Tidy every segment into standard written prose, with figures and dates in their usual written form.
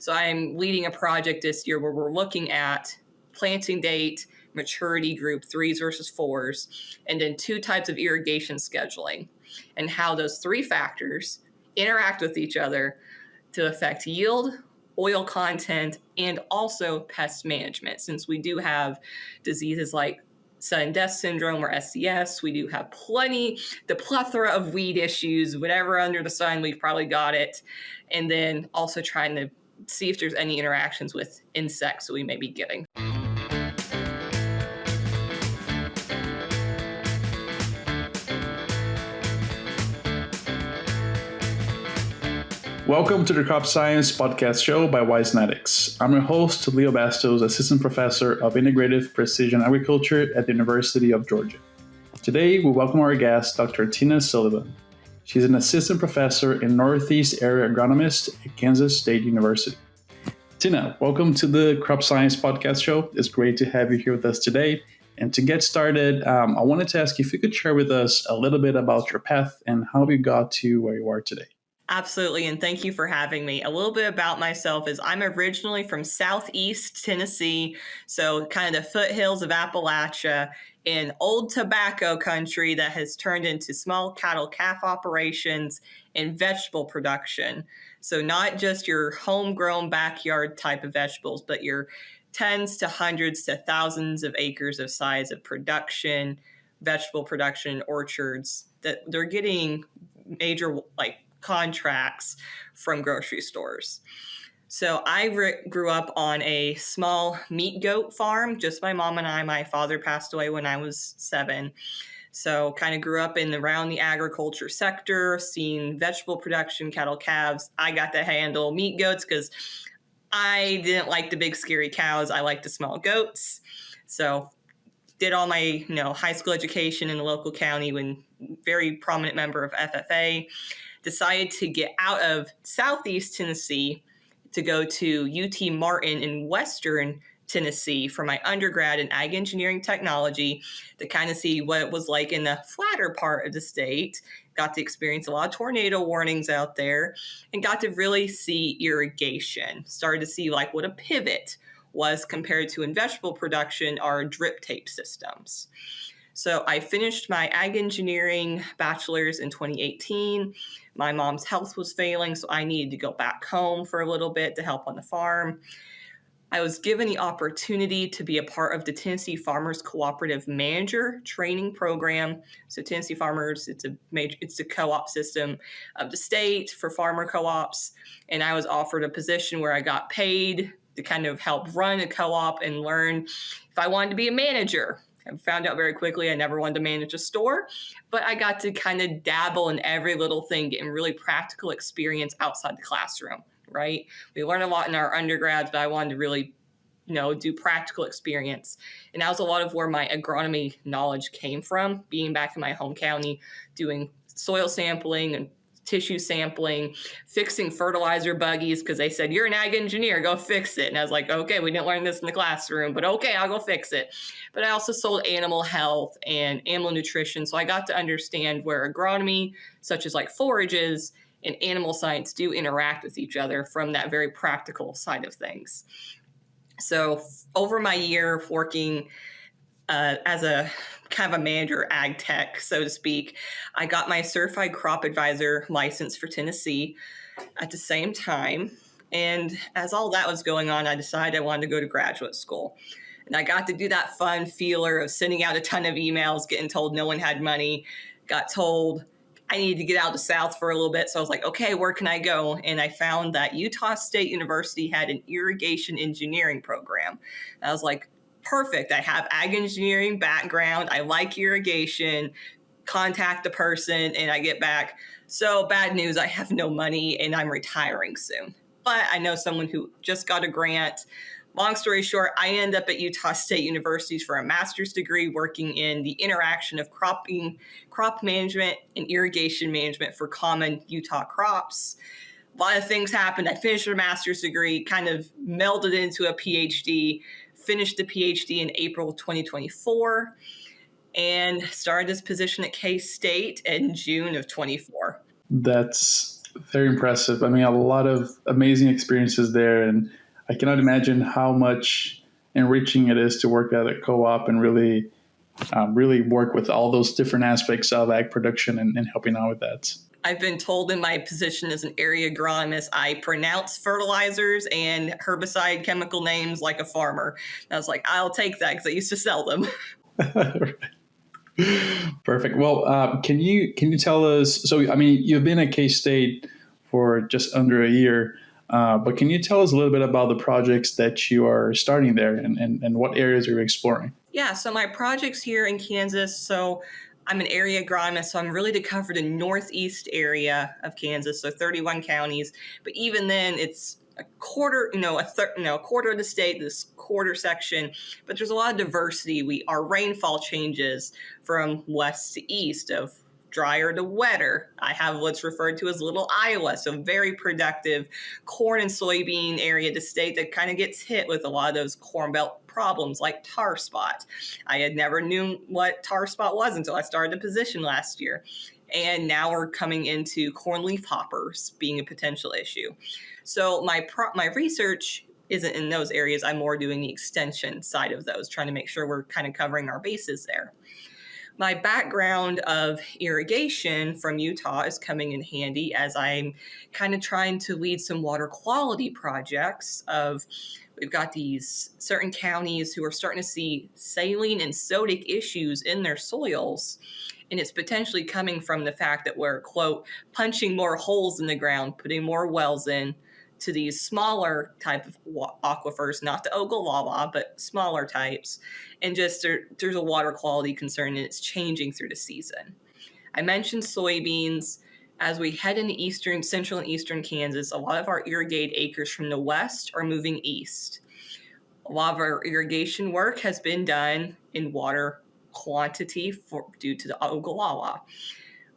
So I'm leading a project this year where we're looking at planting date, maturity group, 3s versus 4s, and then 2 types of irrigation scheduling and how those 3 factors interact with each other to affect yield, oil content, and also pest management. Since we do have diseases like sudden death syndrome or SDS, we do have the plethora of weed issues, whatever under the sun, we've probably got it. And then also trying to see if there's any interactions with insects that we may be getting. Welcome to the Crop Science Podcast Show by Wisenetics. I'm your host, Leo Bastos, Assistant Professor of Integrative Precision Agriculture at the University of Georgia. Today, we welcome our guest, Dr. Tina Sullivan. She's an Assistant Professor and Northeast Area Agronomist at Kansas State University. Tina, welcome to the Crop Science Podcast Show. It's great to have you here with us today. And to get started, I wanted to ask you if you could share with us a little bit about your path and how you got to where you are today. Absolutely, and thank you for having me. A little bit about myself is I'm originally from Southeast Tennessee, so kind of the foothills of Appalachia in old tobacco country that has turned into small cattle calf operations and vegetable production. So not just your homegrown backyard type of vegetables, but your tens to hundreds to thousands of acres of size of production, vegetable production, orchards that they're getting major contracts from grocery stores. So I grew up on a small meat goat farm, just my mom and I. My father passed away when I was 7. So kind of grew up around the agriculture sector, seeing vegetable production, cattle calves. I got to handle meat goats because I didn't like the big scary cows. I liked the small goats. So did all my high school education in the local county when very prominent member of FFA. Decided to get out of Southeast Tennessee to go to UT Martin in Western Tennessee for my undergrad in ag engineering technology to kind of see what it was like in the flatter part of the state. Got to experience a lot of tornado warnings out there and got to really see irrigation. Started to see what a pivot was compared to in vegetable production, our drip tape systems. So I finished my ag engineering bachelor's in 2018. My mom's health was failing, so I needed to go back home for a little bit to help on the farm. I was given the opportunity to be a part of the Tennessee Farmers Cooperative Manager Training Program. So Tennessee Farmers, it's a co-op system of the state for farmer co-ops. And I was offered a position where I got paid to kind of help run a co-op and learn if I wanted to be a manager. I found out very quickly I never wanted to manage a store, but I got to kind of dabble in every little thing, getting really practical experience outside the classroom, right? We learn a lot in our undergrads, but I wanted to really, do practical experience. And that was a lot of where my agronomy knowledge came from, being back in my home county, doing soil sampling and tissue sampling, fixing fertilizer buggies because they said, you're an ag engineer, go fix it. And I was like, okay, we didn't learn this in the classroom, but okay, I'll go fix it. But I also sold animal health and animal nutrition. So I got to understand where agronomy, such as forages and animal science, do interact with each other from that very practical side of things. So over my year of working as a kind of a manager ag tech, so to speak, I got my certified crop advisor license for Tennessee at the same time. And as all that was going on, I decided I wanted to go to graduate school. And I got to do that fun feeler of sending out a ton of emails, getting told no one had money, got told I needed to get out of the South for a little bit. So I was like, okay, where can I go? And I found that Utah State University had an irrigation engineering program. And I was like, perfect. I have ag engineering background. I like irrigation. Contact the person and I get back. So bad news, I have no money and I'm retiring soon. But I know someone who just got a grant. Long story short, I end up at Utah State University for a master's degree working in the interaction of crop management and irrigation management for common Utah crops. A lot of things happened. I finished a master's degree, kind of melded into a PhD, finished the PhD in April 2024, and started this position at K-State in June of 24. That's Very impressive. I mean, a lot of amazing experiences there, and I cannot imagine how much enriching it is to work at a co-op and really work with all those different aspects of ag production and helping out with that. I've been told in my position as an area agronomist, I pronounce fertilizers and herbicide chemical names like a farmer. And I was like, I'll take that because I used to sell them. Perfect. Well, can you tell us? So, I mean, you've been at K-State for just under a year, but can you tell us a little bit about the projects that you are starting there and what areas are you exploring? Yeah, so my project's here in Kansas. So I'm an area agronomist, so I'm really to cover the northeast area of Kansas, so 31 counties. But even then, it's a quarter, a quarter of the state, this quarter section. But there's a lot of diversity. Our rainfall changes from west to east, of drier to wetter. I have what's referred to as Little Iowa, so very productive corn and soybean area of the state that kind of gets hit with a lot of those corn belt problems like tar spot. I had never knew what tar spot was until I started the position last year. And now we're coming into corn leaf hoppers being a potential issue. So my research isn't in those areas. I'm more doing the extension side of those, trying to make sure we're kind of covering our bases there. My background of irrigation from Utah is coming in handy as I'm kind of trying to lead some water quality projects we've got these certain counties who are starting to see saline and sodic issues in their soils. And it's potentially coming from the fact that we're, quote, punching more holes in the ground, putting more wells in to these smaller type of aquifers, not the Ogallala, but smaller types. And just there's a water quality concern, and it's changing through the season. I mentioned soybeans. As we head into central and eastern Kansas, a lot of our irrigated acres from the west are moving east. A lot of our irrigation work has been done in water quantity due to the Ogallala.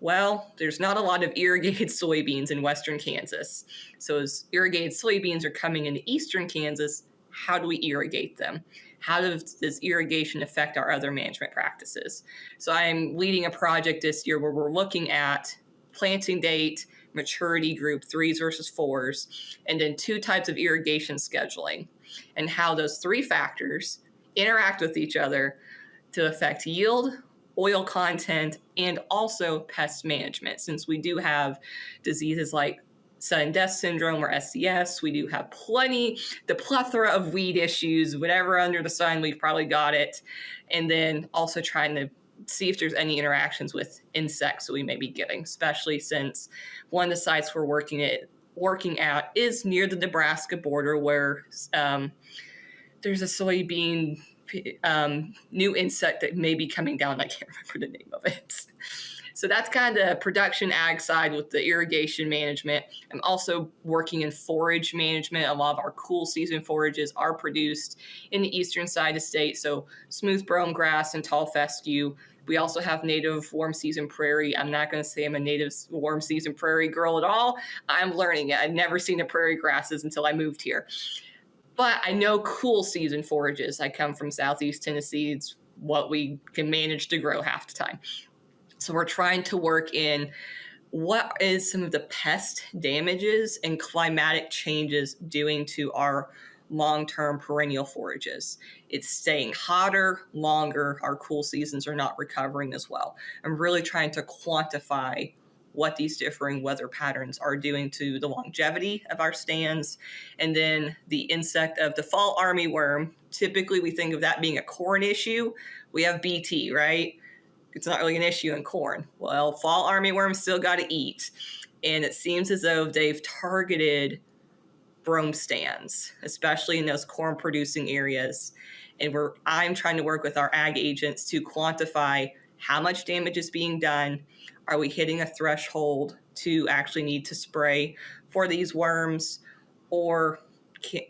Well, there's not a lot of irrigated soybeans in western Kansas. So as irrigated soybeans are coming into eastern Kansas, how do we irrigate them? How does irrigation affect our other management practices? So I'm leading a project this year where we're looking at planting date, maturity group, 3s versus 4s, and then 2 types of irrigation scheduling, and how those 3 factors interact with each other to affect yield, oil content, and also pest management. Since we do have diseases like sudden death syndrome or SDS, we do have the plethora of weed issues, whatever under the sun, we've probably got it. And then also trying to see if there's any interactions with insects that we may be getting, especially since one of the sites we're working at is near the Nebraska border, where there's a soybean new insect that may be coming down. I can't remember the name of it. So that's kind of the production ag side with the irrigation management. I'm also working in forage management. A lot of our cool season forages are produced in the eastern side of the state. So smooth brome grass and tall fescue. We also have native warm season prairie. I'm not going to say I'm a native warm season prairie girl at all. I'm learning it. I've never seen the prairie grasses until I moved here. But I know cool season forages. I come from Southeast Tennessee. It's what we can manage to grow half the time. So we're trying to work in what is some of the pest damages and climatic changes doing to our long-term perennial forages. It's staying hotter longer. Our cool seasons are not recovering as well. I'm really trying to quantify what these differing weather patterns are doing to the longevity of our stands. And then the insect of the fall armyworm, typically we think of that being a corn issue. We have BT, right? It's not really an issue in corn. Well, fall armyworms still got to eat. And it seems as though they've targeted brome stands, especially in those corn producing areas. And I'm trying to work with our ag agents to quantify how much damage is being done. Are we hitting a threshold to actually need to spray for these worms, or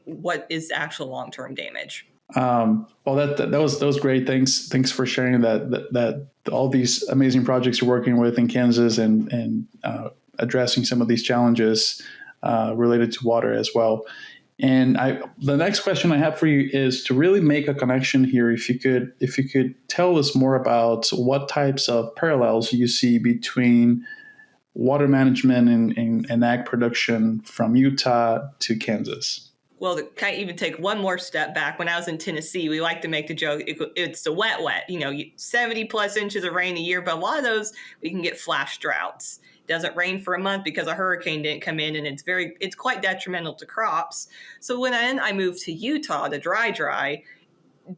what is the actual long-term damage? Well, that was great. Thanks for sharing that all these amazing projects you're working with in Kansas and addressing some of these challenges related to water as well. And the next question I have for you is to really make a connection here. If you could tell us more about what types of parallels you see between water management and ag production from Utah to Kansas? Well, to kind of even take one more step back, when I was in Tennessee, we like to make the joke, it's the wet, 70 plus inches of rain a year, but a lot of those, we can get flash droughts. It doesn't rain for a month because a hurricane didn't come in, and it's quite detrimental to crops. So when I moved to Utah, the dry,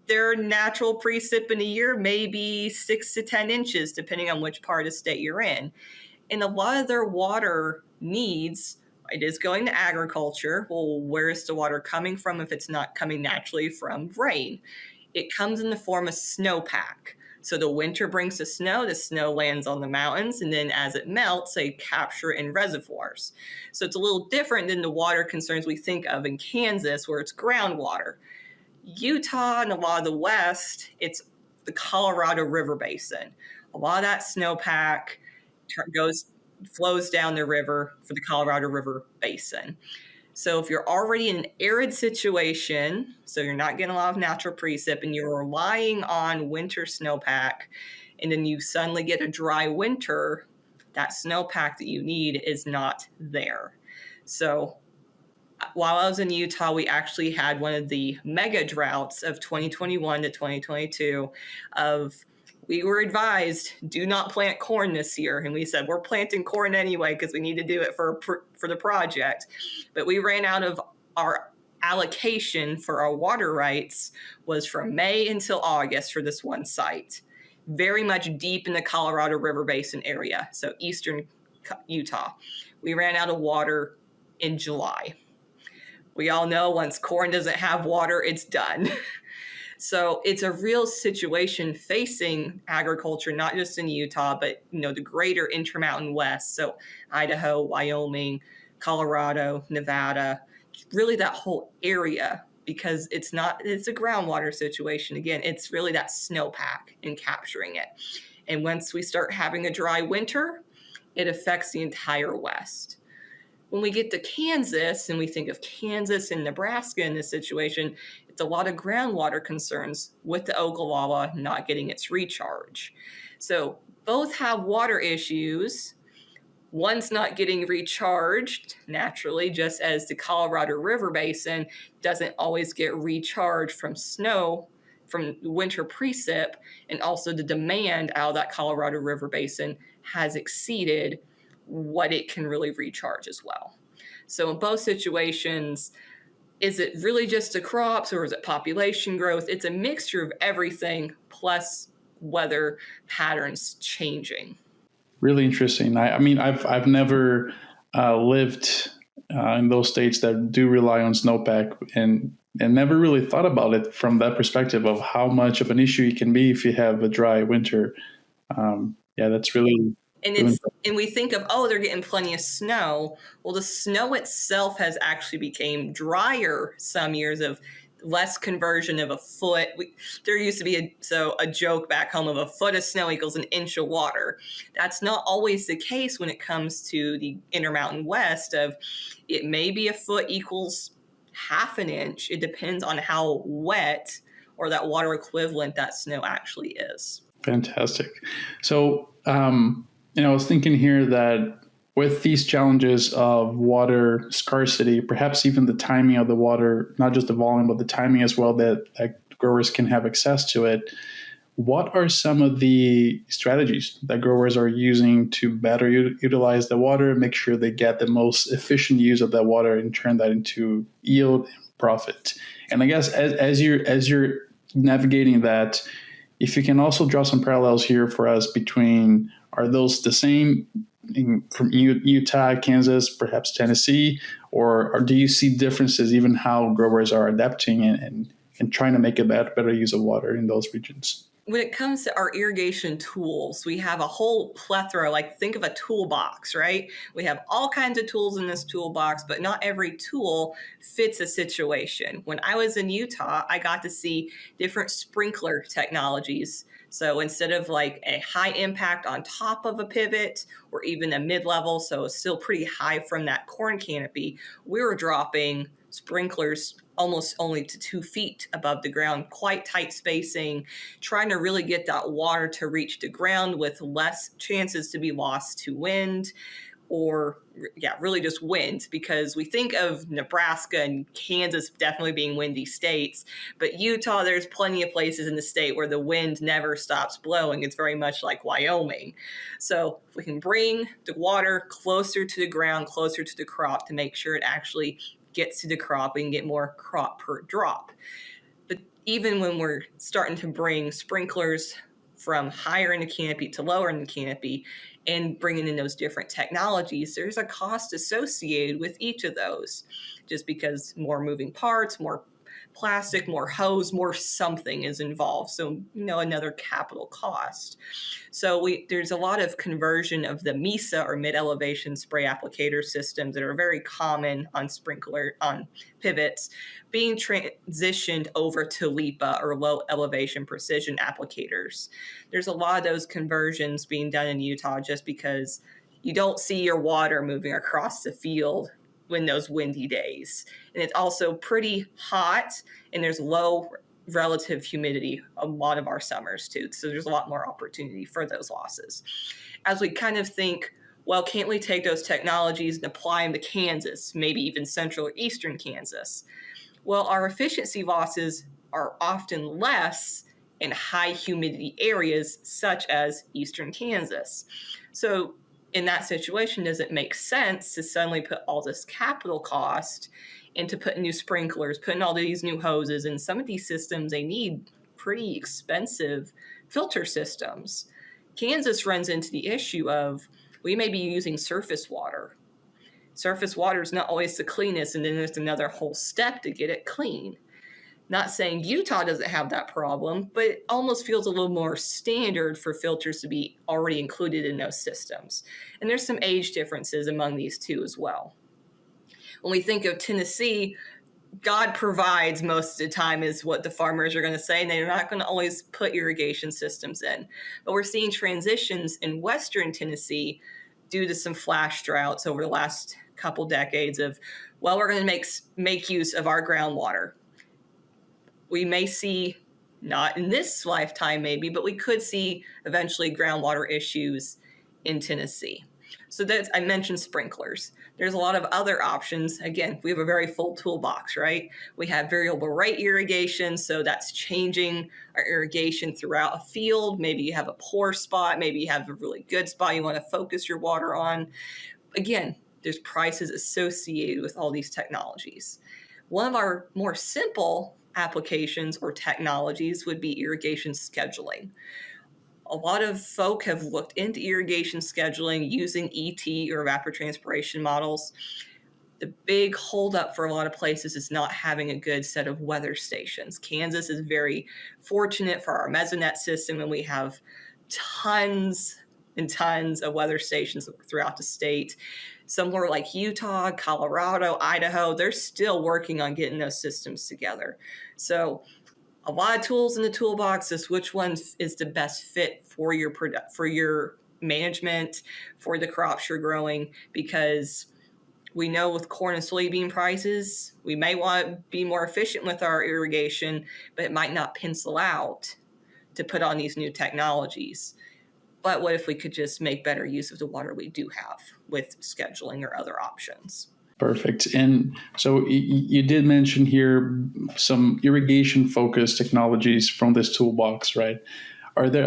their natural precip in a year may be 6 to 10 inches, depending on which part of the state you're in. And a lot of their water needs, it is going to agriculture. Well, where is the water coming from if it's not coming naturally from rain? It comes in the form of snowpack. So the winter brings the snow lands on the mountains, and then as it melts, they capture it in reservoirs. So it's a little different than the water concerns we think of in Kansas, where it's groundwater. Utah and a lot of the West, it's the Colorado River Basin. A lot of that snowpack flows down the river for the Colorado River Basin. So if you're already in an arid situation, so you're not getting a lot of natural precip and you're relying on winter snowpack, and then you suddenly get a dry winter, that snowpack that you need is not there. So while I was in Utah, we actually had one of the mega droughts of 2021 to 2022 we were advised, do not plant corn this year. And we said, we're planting corn anyway because we need to do it for the project. But we ran out of our allocation for our water rights was from May until August for this one site. Very much deep in the Colorado River Basin area, so eastern Utah. We ran out of water in July. We all know once corn doesn't have water, it's done. So it's a real situation facing agriculture, not just in Utah, but the greater Intermountain West. So Idaho, Wyoming, Colorado, Nevada, really that whole area, because it's a groundwater situation. Again, it's really that snowpack and capturing it. And once we start having a dry winter, it affects the entire West. When we get to Kansas and we think of Kansas and Nebraska in this situation, it's a lot of groundwater concerns with the Ogallala not getting its recharge. So both have water issues. One's not getting recharged naturally, just as the Colorado River Basin doesn't always get recharged from snow, from winter precip, and also the demand out of that Colorado River Basin has exceeded what it can really recharge as well. So in both situations, is it really just the crops or is it population growth? It's a mixture of everything plus weather patterns changing. Really interesting. I mean, I've never lived in those states that do rely on snowpack and never really thought about it from that perspective of how much of an issue it can be if you have a dry winter. That's really... And we think of, they're getting plenty of snow. Well, the snow itself has actually become drier some years of less conversion of a foot. There used to be a joke back home of a foot of snow equals an inch of water. That's not always the case when it comes to the Intermountain West of it may be a foot equals half an inch. It depends on how wet or that water equivalent that snow actually is. Fantastic. So, I was thinking here that with these challenges of water scarcity, perhaps even the timing of the water, not just the volume, but the timing as well, that growers can have access to it, what are some of the strategies that growers are using to better utilize the water, make sure they get the most efficient use of that water and turn that into yield and profit? And I guess as you're navigating that, if you can also draw some parallels here for us between, are those the same from Utah, Kansas, perhaps Tennessee, or do you see differences even how growers are adapting and trying to make a better use of water in those regions? When it comes to our irrigation tools, we have a whole plethora, think of a toolbox, right? We have all kinds of tools in this toolbox, but not every tool fits a situation. When I was in Utah, I got to see different sprinkler technologies. So instead of a high impact on top of a pivot or even a mid-level, so it's still pretty high from that corn canopy, we were dropping sprinklers almost only to 2 feet above the ground, quite tight spacing, trying to really get that water to reach the ground with less chances to be lost to wind or really just wind, because we think of Nebraska and Kansas definitely being windy states, but Utah, there's plenty of places in the state where the wind never stops blowing. It's very much like Wyoming. So if we can bring the water closer to the ground, closer to the crop to make sure it actually gets to the crop, we can get more crop per drop. But even when we're starting to bring sprinklers from higher in the canopy to lower in the canopy and bringing in those different technologies, there's a cost associated with each of those, just because more moving parts, more plastic, more hose, more something is involved. So, another capital cost. So there's a lot of conversion of the MESA or mid-elevation spray applicator systems that are very common on pivots being transitioned over to LIPA or low elevation precision applicators. There's a lot of those conversions being done in Utah just because you don't see your water moving across the field when those windy days. And it's also pretty hot, and there's low relative humidity a lot of our summers too. So there's a lot more opportunity for those losses. As we kind of think, well, can't we take those technologies and apply them to Kansas, maybe even central or eastern Kansas? Well, our efficiency losses are often less in high humidity areas such as eastern Kansas. So in that situation, does it make sense to suddenly put all this capital cost into putting new sprinklers, putting all these new hoses? And some of these systems, they need pretty expensive filter systems. Kansas runs into the issue of we may be using surface water. Surface water is not always the cleanest, and then there's another whole step to get it clean. Not saying Utah doesn't have that problem, but it almost feels a little more standard for filters to be already included in those systems. And there's some age differences among these two as well. When we think of Tennessee, God provides most of the time is what the farmers are going to say, and they're not going to always put irrigation systems in. But we're seeing transitions in Western Tennessee due to some flash droughts over the last couple decades of, well, we're going to make use of our groundwater. We may see, not in this lifetime maybe, but we could see eventually groundwater issues in Tennessee. So I mentioned sprinklers. There's a lot of other options. Again, we have a very full toolbox, right? We have variable rate irrigation, so that's changing our irrigation throughout a field. Maybe you have a poor spot, maybe you have a really good spot you want to focus your water on. Again, there's prices associated with all these technologies. One of our more simple applications or technologies would be irrigation scheduling. A lot of folk have looked into irrigation scheduling using ET or evapotranspiration models. The big holdup for a lot of places is not having a good set of weather stations. Kansas is very fortunate for our mesonet system, and we have tons and tons of weather stations throughout the state. Somewhere like Utah, Colorado, Idaho, they're still working on getting those systems together. So a lot of tools in the toolbox is which one is the best fit for your management, for the crops you're growing, because we know with corn and soybean prices, we may want to be more efficient with our irrigation, but it might not pencil out to put on these new technologies. But what if we could just make better use of the water we do have with scheduling or other options? Perfect. And so you did mention here some irrigation-focused technologies from this toolbox, right? Are there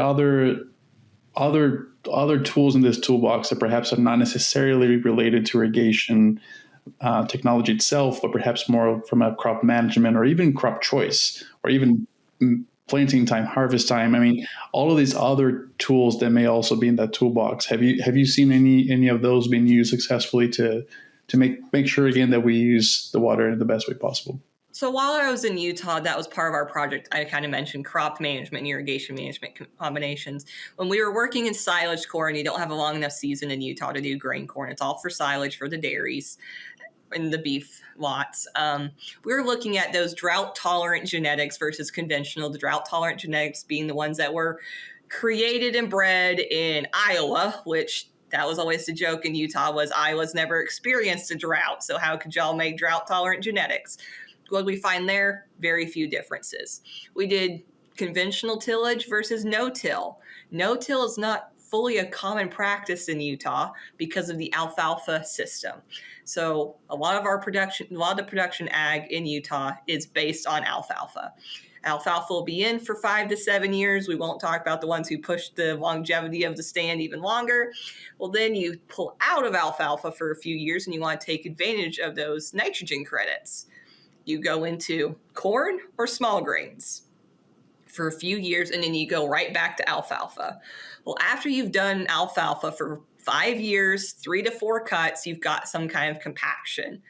other tools in this toolbox that perhaps are not necessarily related to irrigation technology itself, but perhaps more from a crop management or even crop choice or even planting time, harvest time? I mean, all of these other tools that may also be in that toolbox. Have you seen any of those being used successfully to make sure again that we use the water in the best way possible? So while I was in Utah, that was part of our project. I kind of mentioned crop management and irrigation management combinations. When we were working in silage corn, you don't have a long enough season in Utah to do grain corn. It's all for silage for the dairies and the beef lots. We were looking at those drought-tolerant genetics versus conventional. The drought-tolerant genetics being the ones that were created and bred in Iowa, which That was always the joke in Utah, was I was never experienced a drought, so how could y'all make drought-tolerant genetics? What did we find there? Very few differences. We did conventional tillage versus no-till. No-till is not fully a common practice in Utah because of the alfalfa system. So a lot of the production ag in Utah is based on alfalfa. Alfalfa will be in for 5 to 7 years. We won't talk about the ones who push the longevity of the stand even longer. Well, then you pull out of alfalfa for a few years and you want to take advantage of those nitrogen credits. You go into corn or small grains for a few years, and then you go right back to alfalfa. Well, after you've done alfalfa for 5 years, 3 to 4 cuts, you've got some kind of compaction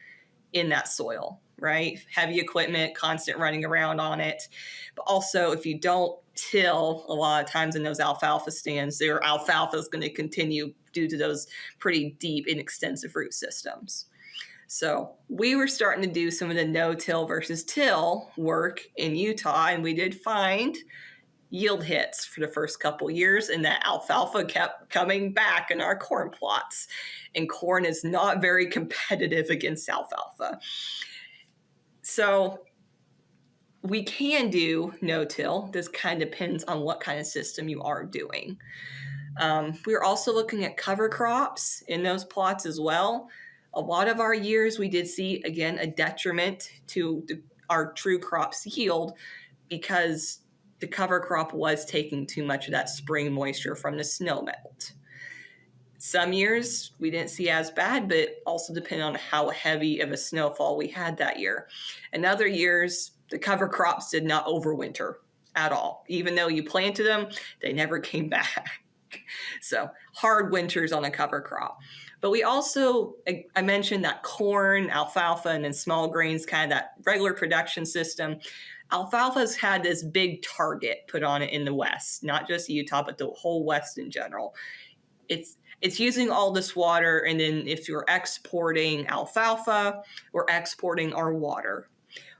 in that soil, right? Heavy equipment, constant running around on it. But also, if you don't till a lot of times in those alfalfa stands, their alfalfa is going to continue due to those pretty deep and extensive root systems. So we were starting to do some of the no-till versus till work in Utah, and we did find yield hits for the first couple years, and that alfalfa kept coming back in our corn plots. And corn is not very competitive against alfalfa. So we can do no-till. This kind of depends on what kind of system you are doing. We're also looking at cover crops in those plots as well. A lot of our years we did see, again, a detriment to our true crops yield because the cover crop was taking too much of that spring moisture from the snow melt. Some years we didn't see as bad, but also depending on how heavy of a snowfall we had that year. And other years, the cover crops did not overwinter at all. Even though you planted them, they never came back. So hard winters on a cover crop. But we also, I mentioned that corn, alfalfa, and then small grains, kind of that regular production system. Alfalfa's had this big target put on it in the West, not just Utah, but the whole West in general. It's using all this water, and then if you're exporting alfalfa, we're exporting our water.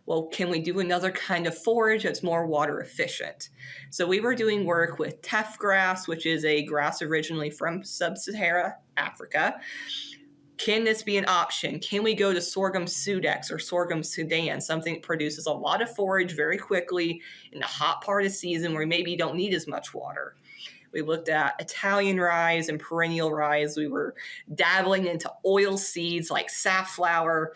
Well, can we do another kind of forage that's more water efficient? So we were doing work with teff grass, which is a grass originally from sub-Saharan Africa. Can this be an option? Can we go to sorghum Sudex or sorghum Sudan, something that produces a lot of forage very quickly in the hot part of the season where maybe you don't need as much water? We looked at Italian rye and perennial rye. We were dabbling into oil seeds like safflower,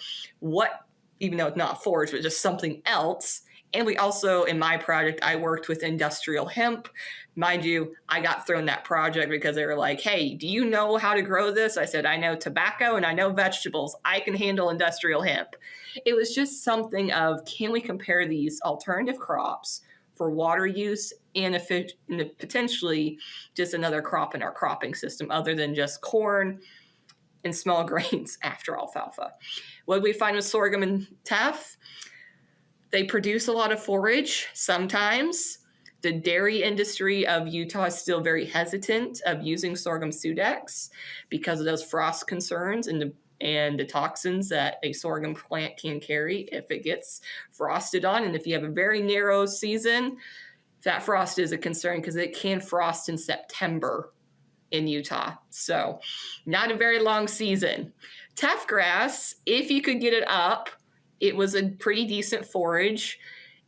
even though it's not forage, but just something else. And we also, in my project, I worked with industrial hemp. Mind you, I got thrown that project because they were like, hey, do you know how to grow this? I said, I know tobacco and I know vegetables. I can handle industrial hemp. It was just something of, can we compare these alternative crops for water use and potentially just another crop in our cropping system other than just corn and small grains after alfalfa? What did we find with sorghum and teff? They produce a lot of forage sometimes. The dairy industry of Utah is still very hesitant of using sorghum Sudex because of those frost concerns and the toxins that a sorghum plant can carry if it gets frosted on. And if you have a very narrow season, that frost is a concern because it can frost in September in Utah. So not a very long season. Teff grass, if you could get it up, it was a pretty decent forage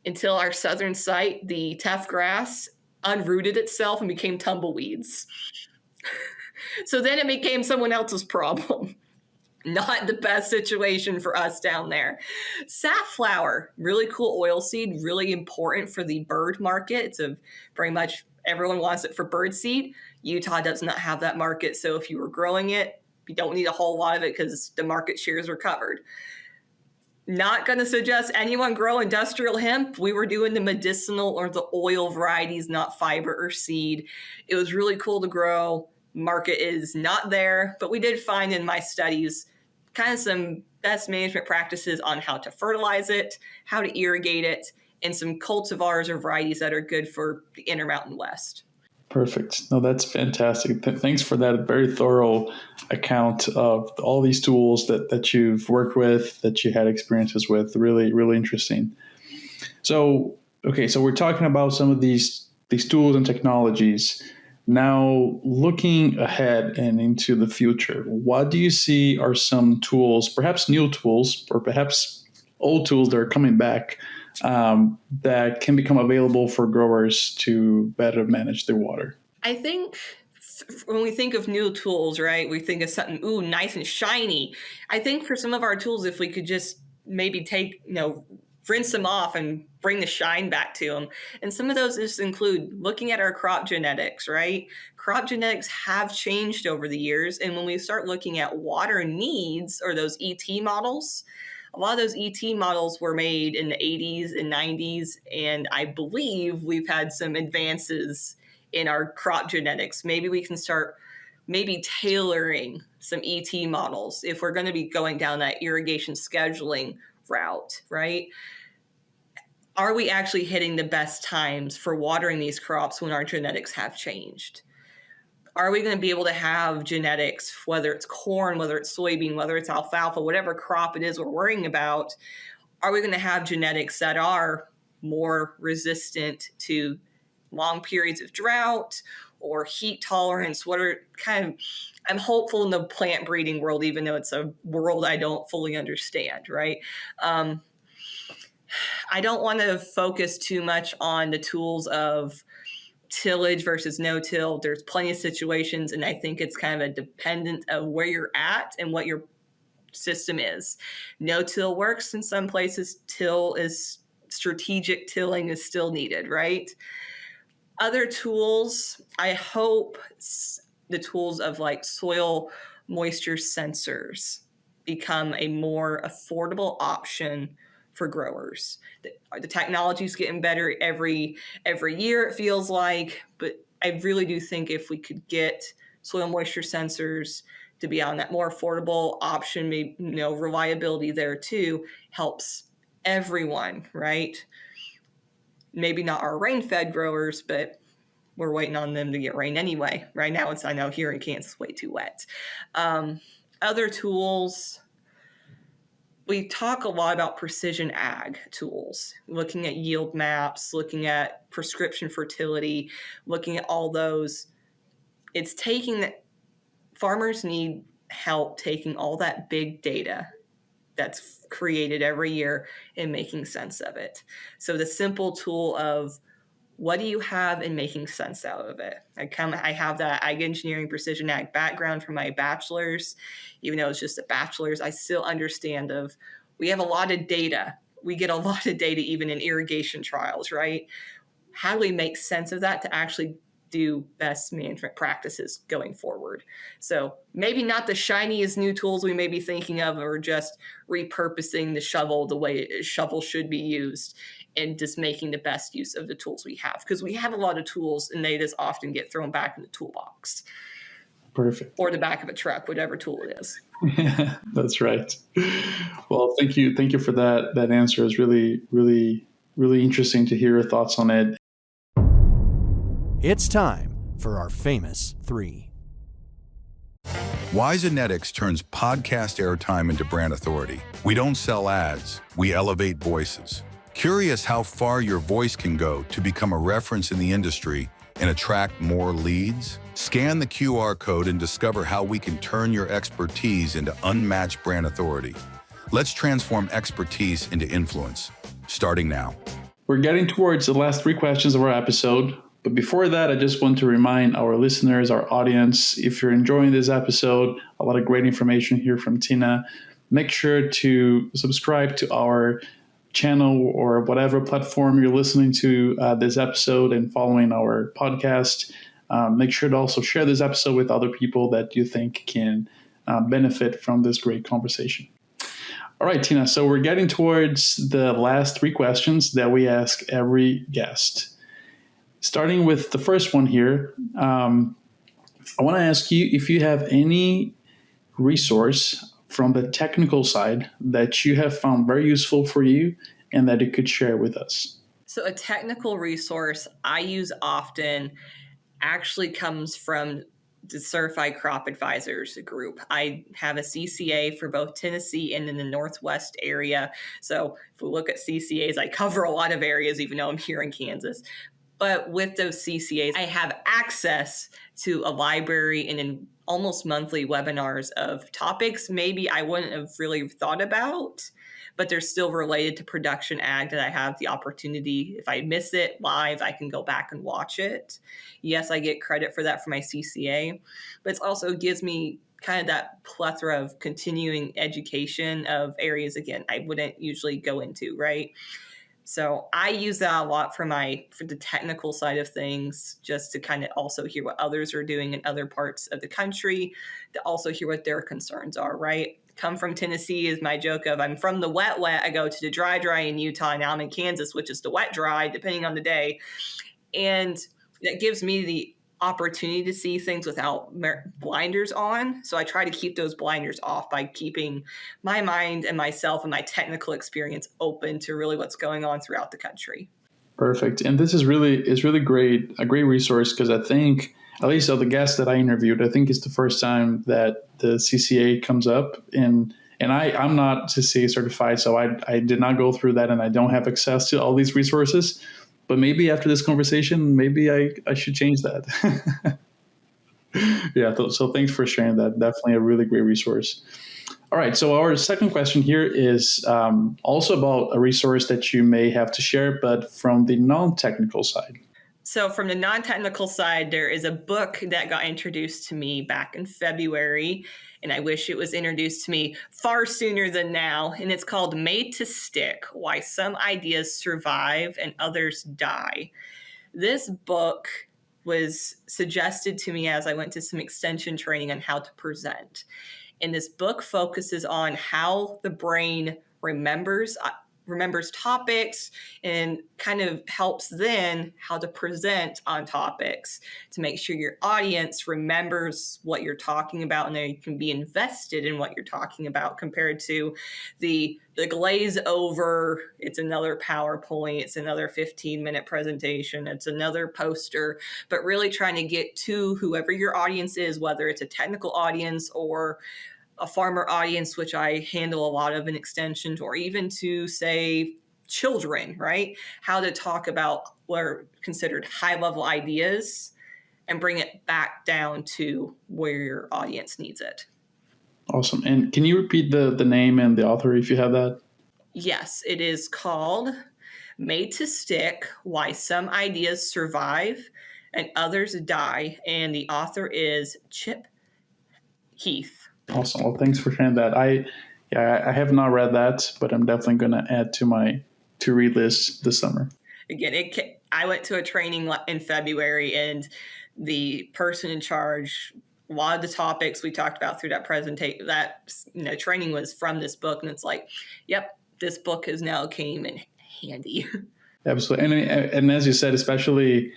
until our southern site, the teff grass, unrooted itself and became tumbleweeds. So then it became someone else's problem. Not the best situation for us down there. Safflower, really cool oil seed, really important for the bird market. It's very much everyone wants it for bird seed. Utah does not have that market. So if you were growing it, you don't need a whole lot of it because the market shares are covered. Not going to suggest anyone grow industrial hemp. We were doing the medicinal or the oil varieties, not fiber or seed. It was really cool to grow. Market is not there, but we did find in my studies kind of some best management practices on how to fertilize it, how to irrigate it, and some cultivars or varieties that are good for the Intermountain West. Perfect. No, that's fantastic. Thanks for that very thorough account of all these tools that you've worked with, that you had experiences with. Really, really interesting. So we're talking about some of these tools and technologies. Now, looking ahead and into the future, what do you see are some tools, perhaps new tools, or perhaps old tools that are coming back that can become available for growers to better manage their water? I think when we think of new tools, right, we think of something, nice and shiny. I think for some of our tools, if we could just maybe rinse them off and bring the shine back to them. And some of those just include looking at our crop genetics, right? Crop genetics have changed over the years. And when we start looking at water needs, or those ET models, a lot of those ET models were made in the 80s and 90s. And I believe we've had some advances in our crop genetics. Maybe we can start tailoring some ET models if we're going to be going down that irrigation scheduling route, right? Are we actually hitting the best times for watering these crops when our genetics have changed? Are we going to be able to have genetics, whether it's corn, whether it's soybean, whether it's alfalfa, whatever crop it is we're worrying about, are we going to have genetics that are more resistant to long periods of drought or heat tolerance? I'm hopeful in the plant breeding world, even though it's a world I don't fully understand, right? I don't want to focus too much on the tools of tillage versus no-till. There's plenty of situations, and I think it's kind of a dependent of where you're at and what your system is. No-till works in some places. Strategic tilling is still needed, right? Other tools, I hope the tools of like soil moisture sensors become a more affordable option for growers. The technology is getting better every year, it feels like, but I really do think if we could get soil moisture sensors to be on that more affordable option, maybe, reliability there too, helps everyone, right? Maybe not our rain-fed growers, but we're waiting on them to get rain anyway. Right now, I know here in Kansas, way too wet. Other tools, we talk a lot about precision ag tools, looking at yield maps, looking at prescription fertility, looking at all those. It's taking that farmers need help taking all that big data that's created every year and making sense of it. So the simple tool of what do you have and making sense out of it. I have that ag engineering precision ag background from my bachelor's. Even though it's just a bachelor's, I still understand we have a lot of data. We get a lot of data even in irrigation trials, right? How do we make sense of that to actually do best management practices going forward? So maybe not the shiniest new tools we may be thinking of, or just repurposing the shovel the way a shovel should be used, and just making the best use of the tools we have. Because we have a lot of tools and they just often get thrown back in the toolbox. Perfect. Or the back of a truck, whatever tool it is. Yeah, that's right. Well, thank you for that answer. It's really, really, really interesting to hear your thoughts on it. It's time for our famous three. Wisenetics turns podcast airtime into brand authority. We don't sell ads, we elevate voices. Curious how far your voice can go to become a reference in the industry and attract more leads? Scan the QR code and discover how we can turn your expertise into unmatched brand authority. Let's transform expertise into influence, starting now. We're getting towards the last three questions of our episode. But before that, I just want to remind our listeners, our audience, if you're enjoying this episode, a lot of great information here from Tina, make sure to subscribe to our channel or whatever platform you're listening to this episode and following our podcast. Make sure to also share this episode with other people that you think can benefit from this great conversation. All right, Tina, so we're getting towards the last three questions that we ask every guest. Starting with the first one here, I want to ask you if you have any resource from the technical side that you have found very useful for you and that you could share with us. So a technical resource I use often actually comes from the Certified Crop Advisors group. I have a CCA for both Tennessee and in the Northwest area. So if we look at CCAs, I cover a lot of areas, even though I'm here in Kansas. But with those CCAs, I have access to a library and in almost monthly webinars of topics maybe I wouldn't have really thought about, but they're still related to production ag that I have the opportunity. If I miss it live, I can go back and watch it. Yes, I get credit for that for my CCA, but it also gives me kind of that plethora of continuing education of areas, again, I wouldn't usually go into, right? So I use that a lot for the technical side of things, just to kind of also hear what others are doing in other parts of the country, to also hear what their concerns are, right? Come from Tennessee is my joke of I'm from the wet, I go to the dry in Utah, and now I'm in Kansas, which is the wet dry, depending on the day. And that gives me the opportunity to see things without blinders on. So I try to keep those blinders off by keeping my mind and myself and my technical experience open to really what's going on throughout the country. Perfect. And this is really great, a great resource, because I think, at least of the guests that I interviewed, I think it's the first time that the CCA comes up. And I'm not CCA certified, so I did not go through that, and I don't have access to all these resources. But maybe after this conversation, maybe I should change that. Yeah, so thanks for sharing that. Definitely a really great resource. All right, so our second question here is also about a resource that you may have to share, but from the non-technical side. So from the non-technical side, there is a book that got introduced to me back in February, and I wish it was introduced to me far sooner than now. And it's called Made to Stick: Why Some Ideas Survive and Others Die. This book was suggested to me as I went to some extension training on how to present. And this book focuses on how the brain remembers topics and kind of helps then how to present on topics to make sure your audience remembers what you're talking about and they can be invested in what you're talking about, compared to the glaze over, it's another PowerPoint, it's another 15-minute presentation, it's another poster, but really trying to get to whoever your audience is, whether it's a technical audience or a farmer audience, which I handle a lot of in extensions, or even to, say, children, right? How to talk about what are considered high-level ideas and bring it back down to where your audience needs it. Awesome. And can you repeat the name and the author if you have that? Yes, it is called Made to Stick: Why Some Ideas Survive and Others Die. And the author is Chip Heath. Awesome. Well, thanks for sharing that. I have not read that, but I'm definitely going to add to my to-read list this summer. Again, I went to a training in February, and the person in charge, a lot of the topics we talked about through that presentation, that training was from this book, and it's like, yep, this book has now came in handy. Absolutely, and as you said, especially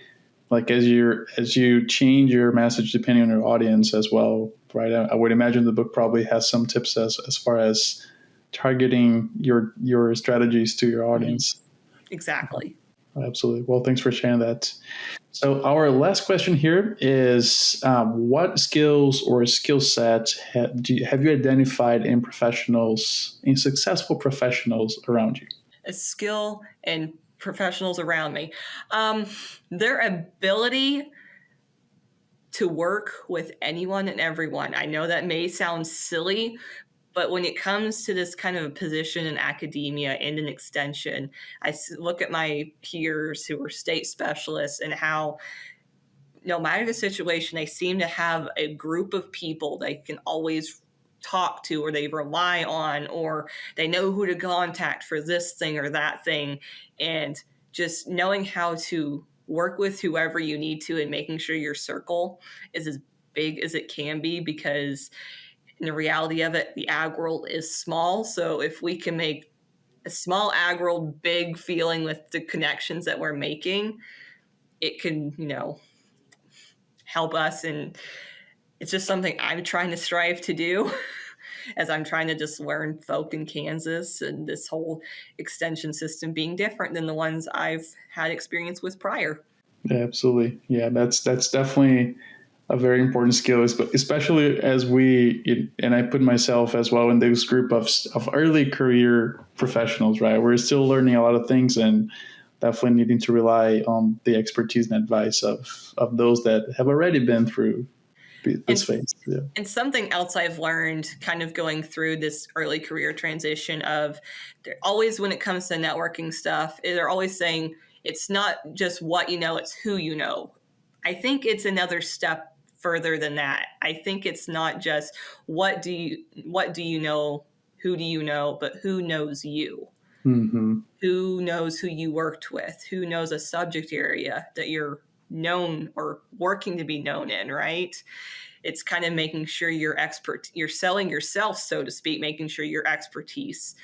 like as you change your message depending on your audience as well, right? I would imagine the book probably has some tips as far as targeting your strategies to your audience. Exactly. Absolutely. Well, thanks for sharing that. So our last question here is, what skills or skill sets have you identified in successful professionals around you? A skill and professionals around me. Their ability to work with anyone and everyone. I know that may sound silly, but when it comes to this kind of a position in academia and in extension, I look at my peers who are state specialists and how, no matter the situation, they seem to have a group of people they can always talk to, or they rely on, or they know who to contact for this thing or that thing. And just knowing how to work with whoever you need to and making sure your circle is as big as it can be, because in the reality of it, the ag world is small. So if we can make a small ag world big feeling with the connections that we're making, it can, help us. And it's just something I'm trying to strive to do as I'm trying to just learn folk in Kansas and this whole extension system being different than the ones I've had experience with prior. Yeah, absolutely. Yeah, that's definitely a very important skill, especially as and I put myself as well in this group of early career professionals, right? We're still learning a lot of things, and definitely needing to rely on the expertise and advice of those that have already been through this phase. Yeah. And something else I've learned kind of going through this early career transition of always when it comes to networking stuff, they're always saying it's not just what you know, it's who you know. I think it's another step further than that. I think it's not just what do you know, who do you know, but who knows you. Mm-hmm. Who knows who you worked with, who knows a subject area that you're known or working to be known in, right? It's kind of making sure you're selling yourself, so to speak, making sure your expertise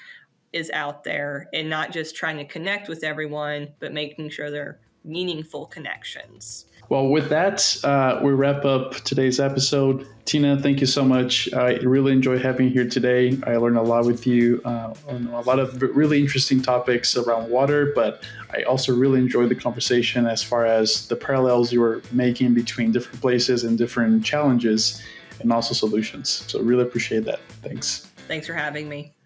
is out there and not just trying to connect with everyone, but making sure they're meaningful connections. Well, with that, we wrap up today's episode. Tina, thank you so much. I really enjoyed having you here today. I learned a lot with you on a lot of really interesting topics around water, but I also really enjoyed the conversation as far as the parallels you were making between different places and different challenges and also solutions. So really appreciate that. Thanks. Thanks for having me.